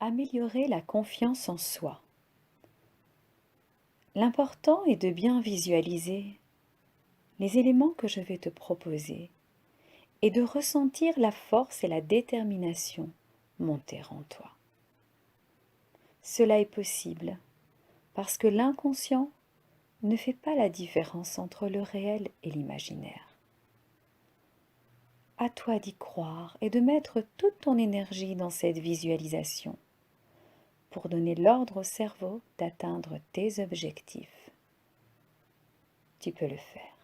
Améliorer la confiance en soi. L'important est de bien visualiser les éléments que je vais te proposer et de ressentir la force et la détermination monter en toi. Cela est possible parce que l'inconscient ne fait pas la différence entre le réel et l'imaginaire. À toi d'y croire et de mettre toute ton énergie dans cette visualisation pour donner l'ordre au cerveau d'atteindre tes objectifs. Tu peux le faire.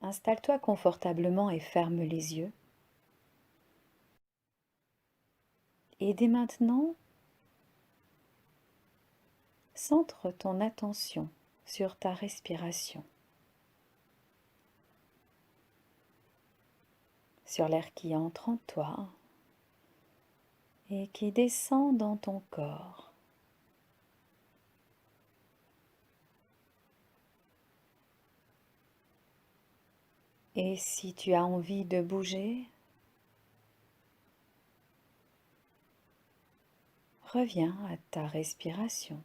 Installe-toi confortablement et ferme les yeux. Et dès maintenant, centre ton attention sur ta respiration, sur l'air qui entre en toi et qui descend dans ton corps. Et si tu as envie de bouger, reviens à ta respiration,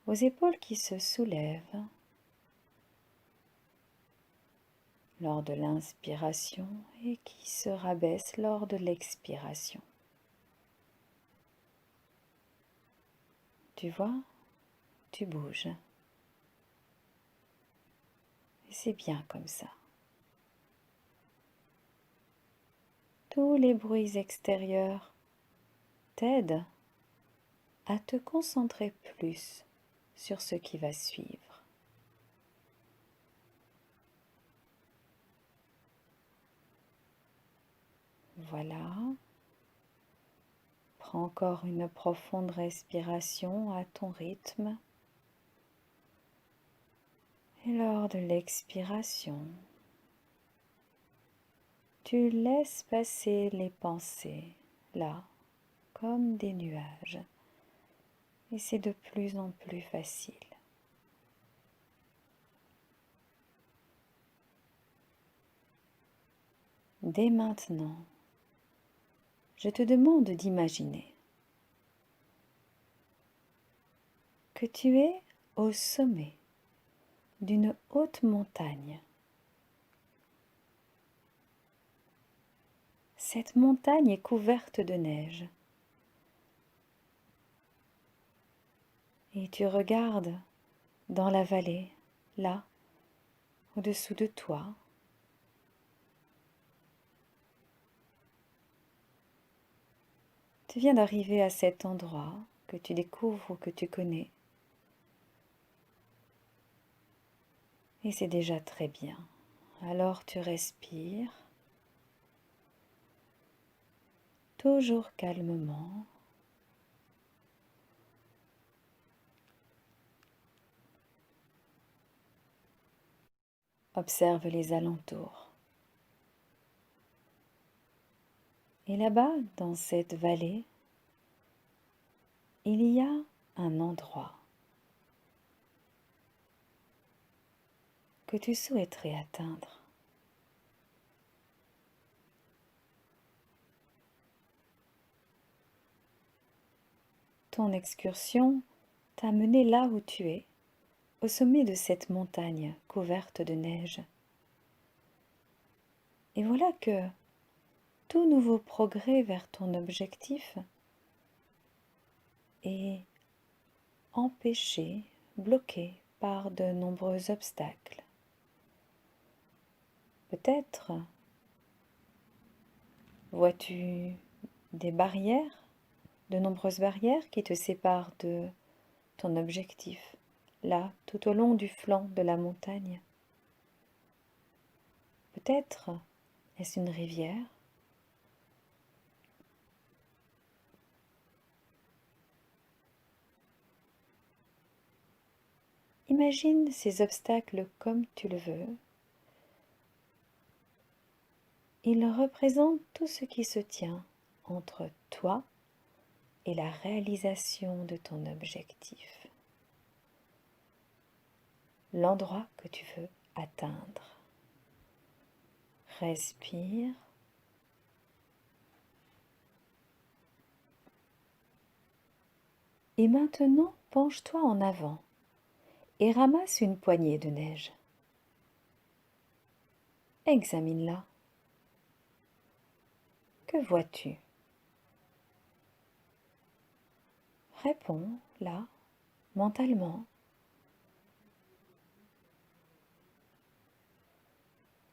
aux épaules qui se soulèvent lors de l'inspiration et qui se rabaissent lors de l'expiration. Tu vois, tu bouges. Et c'est bien comme ça. Tous les bruits extérieurs t'aident à te concentrer plus sur ce qui va suivre. Voilà. Prends encore une profonde respiration à ton rythme. Et lors de l'expiration, tu laisses passer les pensées, là, comme des nuages. Et c'est de plus en plus facile. Dès maintenant, je te demande d'imaginer que tu es au sommet d'une haute montagne. Cette montagne est couverte de neige. Et tu regardes dans la vallée, là, au-dessous de toi. Tu viens d'arriver à cet endroit que tu découvres ou que tu connais. Et c'est déjà très bien. Alors tu respires, toujours calmement. Observe les alentours. Et là-bas, dans cette vallée, il y a un endroit que tu souhaiterais atteindre. Ton excursion t'a mené là où tu es, au sommet de cette montagne couverte de neige. Et voilà que tout nouveau progrès vers ton objectif est empêché, bloqué par de nombreux obstacles. Peut-être vois-tu des barrières, de nombreuses barrières qui te séparent de ton objectif, là, tout au long du flanc de la montagne. Peut-être est-ce une rivière. Imagine ces obstacles comme tu le veux. Ils représentent tout ce qui se tient entre toi et la réalisation de ton objectif, l'endroit que tu veux atteindre. Respire. Et maintenant, penche-toi en avant et ramasse une poignée de neige. Examine-la. Que vois-tu? Réponds, là, mentalement.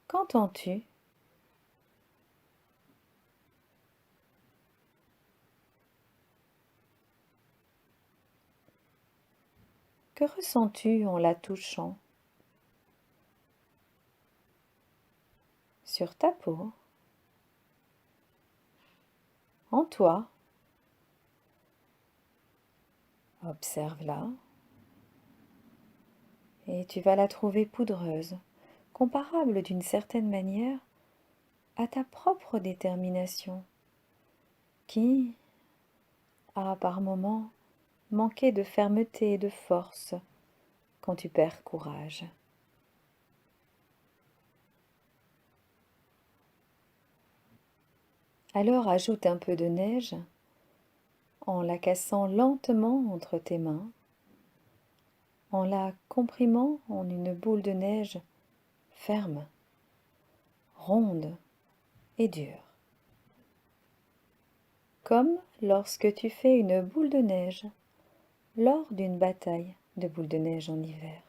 Qu'entends-tu? Que ressens-tu en la touchant? Sur ta peau? En toi? Observe-la. Et tu vas la trouver poudreuse, comparable d'une certaine manière à ta propre détermination, qui a par moments manqué de fermeté et de force quand tu perds courage. Alors ajoute un peu de neige en la cassant lentement entre tes mains, en la comprimant en une boule de neige ferme, ronde et dure. Comme lorsque tu fais une boule de neige lors d'une bataille de boules de neige en hiver.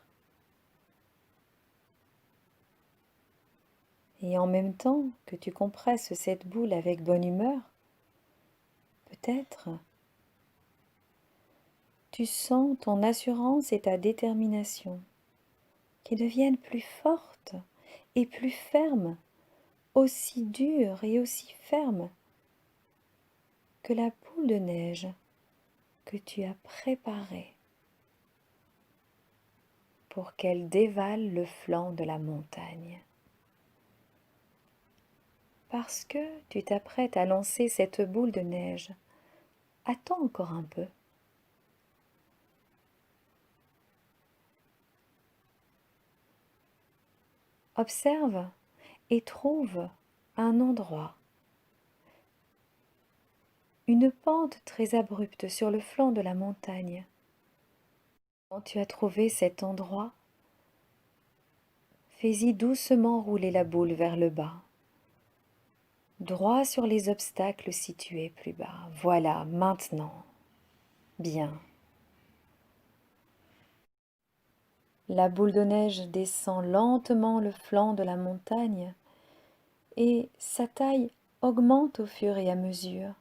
Et en même temps que tu compresses cette boule avec bonne humeur, peut-être tu sens ton assurance et ta détermination qui deviennent plus fortes et plus fermes, aussi dures et aussi fermes que la boule de neige que tu as préparée pour qu'elle dévale le flanc de la montagne. Parce que tu t'apprêtes à lancer cette boule de neige, attends encore un peu. Observe et trouve un endroit, une pente très abrupte sur le flanc de la montagne. Quand tu as trouvé cet endroit, fais-y doucement rouler la boule vers le bas, droit sur les obstacles situés plus bas. Voilà, maintenant. Bien. La boule de neige descend lentement le flanc de la montagne et sa taille augmente au fur et à mesure.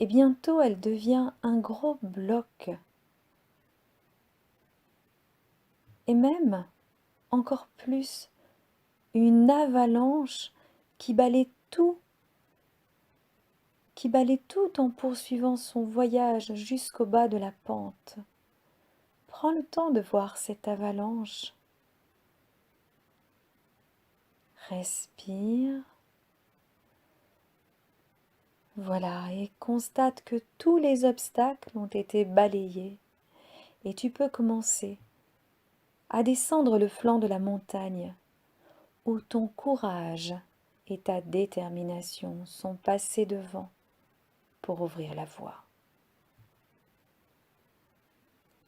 Et bientôt elle devient un gros bloc. Et même, encore plus, une avalanche qui balaie tout en poursuivant son voyage jusqu'au bas de la pente. Prends le temps de voir cette avalanche. Respire. Voilà, et constate que tous les obstacles ont été balayés. Et tu peux commencer à descendre le flanc de la montagne où ton courage et ta détermination sont passés devant pour ouvrir la voie.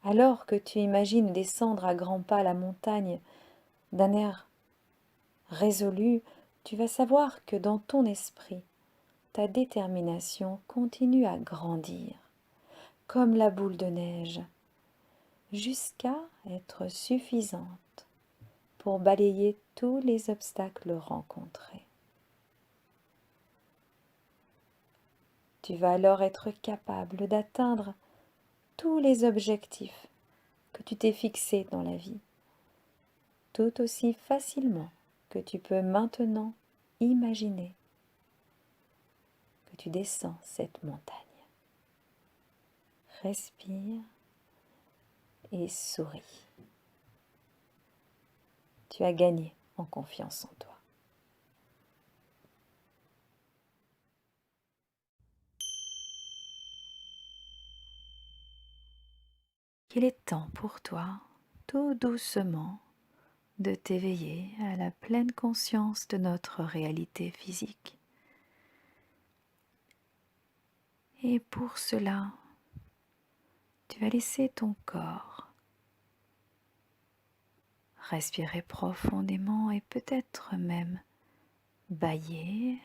Alors que tu imagines descendre à grands pas la montagne d'un air résolu, tu vas savoir que dans ton esprit, ta détermination continue à grandir, comme la boule de neige, jusqu'à être suffisante pour balayer tous les obstacles rencontrés. Tu vas alors être capable d'atteindre tous les objectifs que tu t'es fixés dans la vie, tout aussi facilement que tu peux maintenant imaginer que tu descends cette montagne. Respire et souris. Tu as gagné en confiance en toi. Il est temps pour toi, tout doucement, de t'éveiller à la pleine conscience de notre réalité physique. Et pour cela, tu vas laisser ton corps respirer profondément et peut-être même bâiller,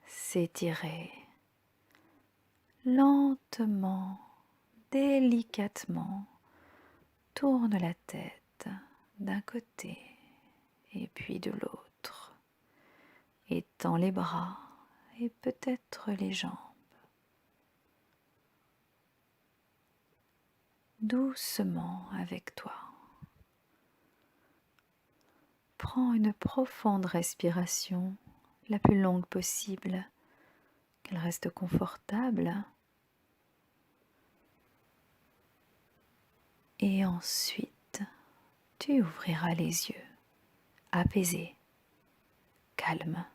s'étirer lentement, délicatement. Tourne la tête d'un côté et puis de l'autre. Étends les bras et peut-être les jambes. Doucement avec toi. Prends une profonde respiration, la plus longue possible, qu'elle reste confortable. Et ensuite, tu ouvriras les yeux, apaisé, calme.